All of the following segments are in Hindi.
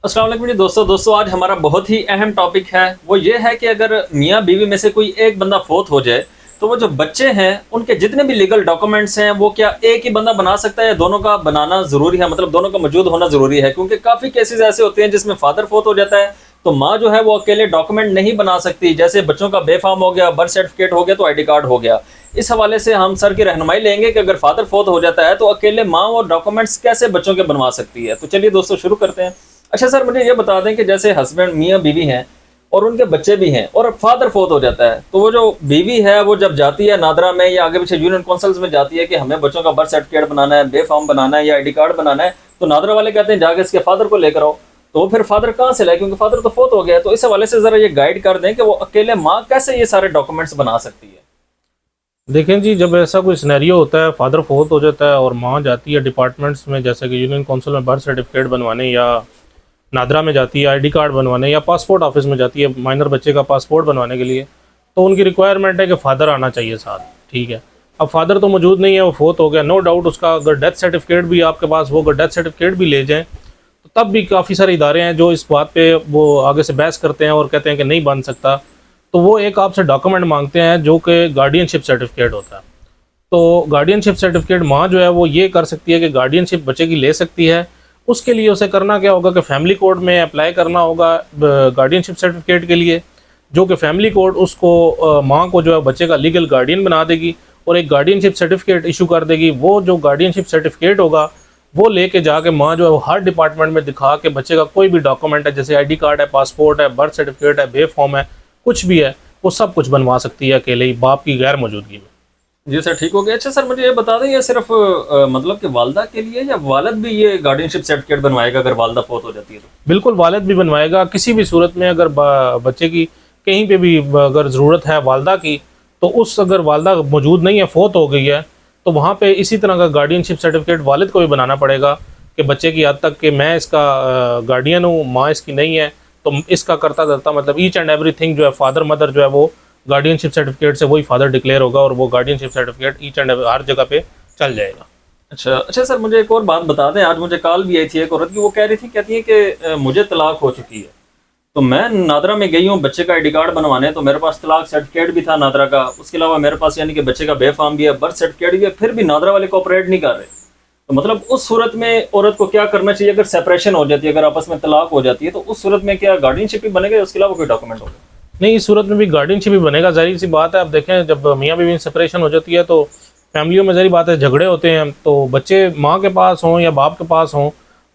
अस्सलाम वालेकुम जी दोस्तों आज हमारा बहुत ही अहम टॉपिक है। वो ये है कि अगर मियाँ बीवी में से कोई एक बंदा फोत हो जाए तो वो जो बच्चे हैं उनके जितने भी लीगल डॉक्यूमेंट्स हैं वो क्या एक ही बंदा बना सकता है या दोनों का बनाना जरूरी है, मतलब दोनों का मौजूद होना जरूरी है। क्योंकि काफी केसेस ऐसे होते हैं जिसमें फादर फोत हो जाता है तो माँ जो है वो अकेले डॉक्यूमेंट नहीं बना सकती। जैसे बच्चों का बेफाम हो गया, बर्थ सर्टिफिकेट हो गया, तो आईडी कार्ड हो गया। इस हवाले से हम सर की रहनुमाई लेंगे कि अगर फादर फोत हो जाता है तो अकेले माँ वो डॉक्यूमेंट्स कैसे बच्चों के बनवा सकती है। तो चलिए दोस्तों शुरू करते हैं। अच्छा सर, मुझे ये बता दें कि जैसे हस्बैंड मियाँ बीवी हैं और उनके बच्चे भी हैं और फादर फोत हो जाता है तो वो जो बीवी है वो जब जाती है नादरा में या आगे पीछे यूनियन काउंसिल्स में जाती है कि हमें बच्चों का बर्थ सर्टिफिकेट बनाना है, बेफाम बनाना है या आईडी कार्ड बनाना है, तो नादरा वाले कहते हैं जाके इसके फादर को लेकर आओ। तो फिर फादर कहाँ से लाए, क्योंकि फादर तो फोत हो गया। तो इस हवाले से जरा ये गाइड कर दें कि वो अकेले माँ कैसे ये सारे डॉक्यूमेंट्स बना सकती है। देखें जी, जब ऐसा कोई सिनेरियो होता है, फादर फोत हो जाता है और माँ जाती है डिपार्टमेंट्स में, जैसे कि यूनियन काउंसिल में बर्थ सर्टिफिकेट बनवाने, या नादरा में जाती है आईडी कार्ड बनवाने, या पासपोर्ट ऑफिस में जाती है माइनर बच्चे का पासपोर्ट बनवाने के लिए, तो उनकी रिक्वायरमेंट है कि फ़ादर आना चाहिए साथ। ठीक है, अब फादर तो मौजूद नहीं है, वो फोत हो गया, नो डाउट। उसका अगर डेथ सर्टिफिकेट भी आपके पास हो, अगर डेथ सर्टिफिकेट भी ले जाएँ तो तब भी काफ़ी सारे इदारे हैं जो इस बात पे वो आगे से बहस करते हैं और कहते हैं कि नहीं बन सकता। तो वो एक आपसे डॉक्यूमेंट मांगते हैं जो कि गार्डियनशिप सर्टिफिकेट होता है। तो गार्डियनशिप सर्टिफिकेट माँ जो है वो ये कर सकती है कि गार्डियनशिप बच्चे की ले सकती है। उसके लिए उसे करना क्या होगा कि फैमिली कोर्ट में अप्लाई करना होगा गार्डियनशिप सर्टिफिकेट के लिए, जो कि फैमिली कोर्ट उसको माँ को जो है बच्चे का लीगल गार्डियन बना देगी और एक गार्डियनशिप सर्टिफिकेट इशू कर देगी। वो जो गार्डियनशिप सर्टिफिकेट होगा वो लेके जाके माँ जो है वो हर डिपार्टमेंट में दिखा के बच्चे का कोई भी डॉक्यूमेंट है, जैसे आईडी कार्ड है, पासपोर्ट है, बर्थ सर्टिफिकेट है, बे फॉर्म है, कुछ भी है, वो सब कुछ बनवा सकती है अकेले ही बाप की गैर मौजूदगी में। जी सर, ठीक हो गया। अच्छा सर, मुझे ये बता दें ये सिर्फ मतलब कि वालदा के लिए या वालिद भी ये गार्डियनशिप सर्टिफिकेट बनवाएगा अगर वालदा फोत हो जाती है तो? बिल्कुल, वालिद भी बनवाएगा। किसी भी सूरत में अगर बच्चे की कहीं पे भी अगर ज़रूरत है वालदा की, तो उस अगर वालदा मौजूद नहीं है, फोत हो गई है, तो वहाँ पे इसी तरह का गार्डियनशिप सर्टिफिकेट वालिद को भी बनाना पड़ेगा कि बच्चे की हद तक कि मैं इसका गार्डियन हूँ, माँ इसकी नहीं है, तो इसका करता धरता मतलब ईच एंड एवरीथिंग जो है फादर मदर जो है वो गार्डियनशिप सर्टिफिकेट से वही फादर डिक्लेयर होगा और वो गार्डियनशिप सर्टिफिकेट ईच एंड हर जगह पे चल जाएगा। अच्छा सर, मुझे एक और बात बता दें। आज मुझे कॉल भी आई थी एक औरत की, वो कह रही थी, कहती है कि मुझे तलाक हो चुकी है, तो मैं नादरा में गई हूँ बच्चे का आईडी कार्ड बनवाने, तो मेरे पास तलाक सर्टिफिकेट भी था नादरा का, उसके अलावा मेरे पास यानी कि बच्चे का बेफाम भी है, बर्थ सर्टिफिकेट भी है, फिर भी नादरा वाले कोऑपरेट नहीं कर रहे। तो मतलब उस सूरत में औरत को क्या करना चाहिए? अगर सेपरेशन हो जाती है, अगर आपस में तलाक हो जाती है, तो उस सूरत में क्या गार्डियनशिप ही बनेगा, उसके अलावा कोई डॉक्यूमेंट होगा? नहीं, इस सूरत में भी गार्डियनशिप ही बनेगा, जाहिर सी बात है। अब देखें, जब मियाँ बीवी सेपरेशन हो जाती है तो फैमिलियों में जाहिर बात है झगड़े होते हैं, तो बच्चे माँ के पास हों या बाप के पास हों,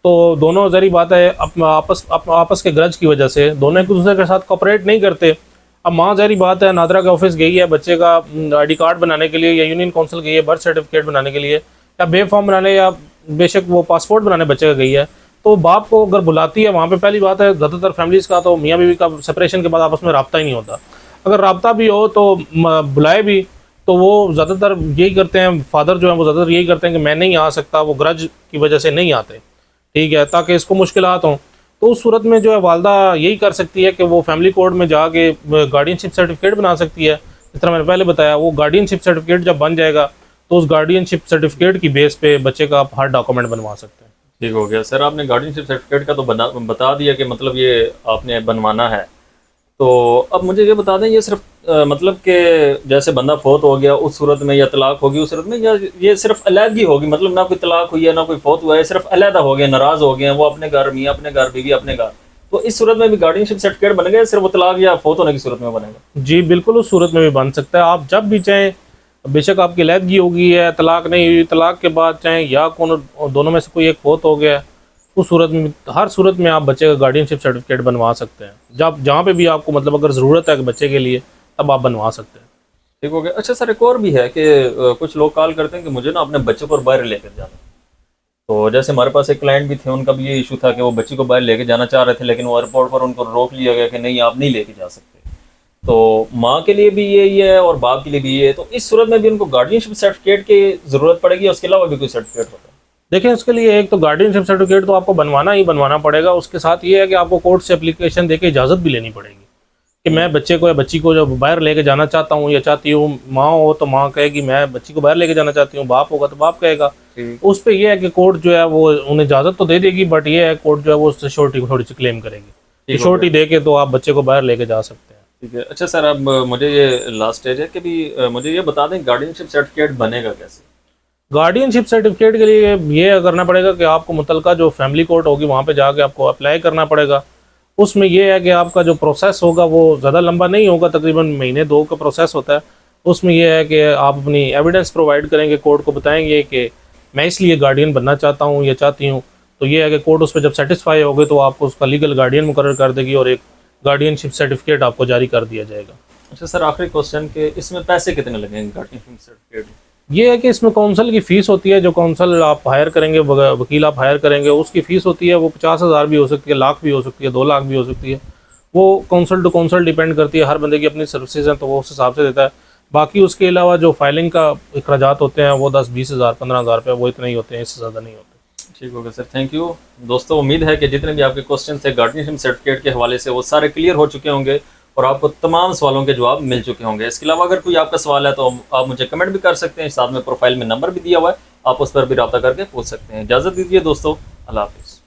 तो दोनों जाहिर बात है आपस के ग्रज की वजह से दोनों एक दूसरे के साथ कोऑपरेट नहीं करते। अब माँ जाहिर बात है नादरा के ऑफिस गई है बच्चे का आईडी कार्ड बनाने के लिए, या यूनियन काउंसिल गई है बर्थ सर्टिफिकेट बनाने के लिए, या बे फॉर्म बनाने, या बेशक वो पासपोर्ट बनाने बच्चे का गई है, तो बाप को अगर बुलाती है वहाँ पे, पहली बात है ज़्यादातर फैमिलीज़ का तो मियाँ बीवी का सेपरेशन के बाद आपस में रब्ता ही नहीं होता। अगर रब्ता भी हो तो बुलाए भी तो वो ज़्यादातर यही करते हैं, फादर जो है वो ज़्यादातर यही करते हैं कि मैं नहीं आ सकता, वो ग्रज की वजह से नहीं आते। ठीक है, ताकि इसको मुश्किलात हों। तो उस सूरत में जो है वालदा यही कर सकती है कि वो फैमिली कोर्ट में जाके गार्डियनशिप सर्टिफिकेट बना सकती है। जिस तरह मैंने पहले बताया, वो गार्डियनशिप सर्टिफिकेट जब बन जाएगा तो उस गार्डियनशिप सर्टिफिकेट की बेस पे बच्चे का आप हर डॉक्यूमेंट बनवा सकते हैं। ठीक हो गया सर। आपने गार्डियनशिप सर्टिफिकेट का तो बता दिया कि मतलब ये आपने बनवाना है। तो अब मुझे ये बता दें, ये सिर्फ मतलब कि जैसे बंदा फोत हो गया उस सूरत में, या तलाक होगी उस सूरत में, या ये सिर्फ अलहदगी होगी, मतलब ना कोई तलाक हुई है ना कोई फोत हुआ है, सिर्फ अलहदा हो गए, नाराज हो गए हैं, वो अपने घर, मियाँ अपने घर, बीवी अपने घर, तो इस सूरत में भी गार्डियनशिप सर्टिफिकेट बनेगा, सिर्फ वो तलाक या फोत होने की सूरत में बनेगा? जी बिल्कुल, उस सूरत में भी बन सकता है। आप जब भी चाहें, बेशक आपकी अलहदगी होगी है, तलाक नहीं हुई, तलाक के बाद चाहें या दोनों में से कोई एक फोत हो गया, उस सूरत में, हर सूरत में आप बच्चे का गार्डियनशिप सर्टिफिकेट बनवा सकते हैं। जब जहाँ पे भी आपको मतलब अगर ज़रूरत है बच्चे के लिए, तब आप बनवा सकते हैं। ठीक हो गया। अच्छा सर, एक और भी है कि कुछ लोग कॉल करते हैं कि मुझे ना अपने बच्चे को बाहर लेकर जाना। तो जैसे हमारे पास एक क्लाइंट भी थे, उनका भी ये इशू था कि वो बच्ची को बाहर लेके जाना चाह रहे थे, लेकिन वो एयरपोर्ट पर उनको रोक लिया गया कि नहीं, आप नहीं लेके जा सकते। तो माँ के लिए भी यही है और बाप के लिए भी ये है, तो इस सूरत में भी उनको गार्डियनशिप सर्टिफिकेट की ज़रूरत पड़ेगी, उसके अलावा भी कोई सर्टिफिकेट होता है? देखिए, उसके लिए एक तो गार्डियनशिप सर्टिफिकेट तो आपको बनवाना ही बनवाना पड़ेगा। उसके साथ ये है कि आपको कोर्ट से एप्लीकेशन देके इजाज़त भी लेनी पड़ेगी कि मैं बच्चे को या बच्ची को जब बाहर लेके जाना चाहता हूँ या चाहती हूँ, माँ हो तो माँ कहेगी मैं बच्ची को बाहर लेके जाना चाहती हूँ, बाप होगा तो बाप कहेगा। ठीक। उस पे ये है कि कोर्ट जो है वो उन्हें इजाज़त तो दे देगी, बट ये है कोर्ट जो है वो उससे श्योरिटी को थोड़ी सी क्लेम करेगी कि ठीक हो श्योरिटी दे के तो आप बच्चे को बाहर लेके जा सकते हैं। ठीक है। अच्छा सर, अब मुझे ये लास्ट स्टेज है कि भी मुझे ये बता दें गार्डियनशिप सर्टिफिकेट बनेगा कैसे? गार्डियनशिप सर्टिफिकेट के लिए ये करना पड़ेगा कि आपको मुतलका जो फैमिली कोर्ट होगी वहाँ पे जाके आपको अप्लाई करना पड़ेगा। उसमें ये है कि आपका जो प्रोसेस होगा वो ज़्यादा लंबा नहीं होगा, तकरीबन महीने 2 का प्रोसेस होता है। उसमें यह है कि आप अपनी एविडेंस प्रोवाइड करेंगे, कोर्ट को बताएंगे कि मैं इसलिए गार्डियन बनना चाहता हूँ या चाहती हूँ, तो ये है कि कोर्ट उस पर जब सेटिस्फाई होगे तो आपको उसका लीगल गार्डियन मुकर्रर कर देगी और एक गार्डियनशिप सर्टिफिकेट आपको जारी कर दिया जाएगा। अच्छा सर, आखिरी क्वेश्चन के इसमें पैसे कितने लगेंगे गार्डियनशिप सर्टिफिकेट में? ये है कि इसमें काउंसिल की फ़ीस होती है, जो काउंसिल आप हायर करेंगे, वकील आप हायर करेंगे, उसकी फ़ीस होती है, वो 50,000 भी हो सकती है, लाख भी हो सकती है, 2 लाख भी हो सकती है। वो काउंसिल टू काउंसिल डिपेंड करती है, हर बंदे की अपनी सर्विसेज हैं तो वो उस हिसाब से देता है। बाकी उसके अलावा जो फाइलिंग का अखराजात होते हैं वो 10-20 हज़ार 15,000 रुपये, वो इतने ही होते हैं, इससे ज़्यादा नहीं होते। ठीक होगा सर, थैंक यू। दोस्तों, उम्मीद है कि जितने भी आपके क्वेश्चन थे गार्डियनशिप सर्टिफिकेट के हवाले से वो सारे क्लियर हो चुके होंगे और आपको तमाम सवालों के जवाब मिल चुके होंगे। इसके अलावा अगर कोई आपका सवाल है तो आप मुझे कमेंट भी कर सकते हैं, साथ में प्रोफाइल में नंबर भी दिया हुआ है, आप उस पर भी रब्ता करके पूछ सकते हैं। इजाज़त दीजिए दोस्तों, अल्लाह हाफिज़।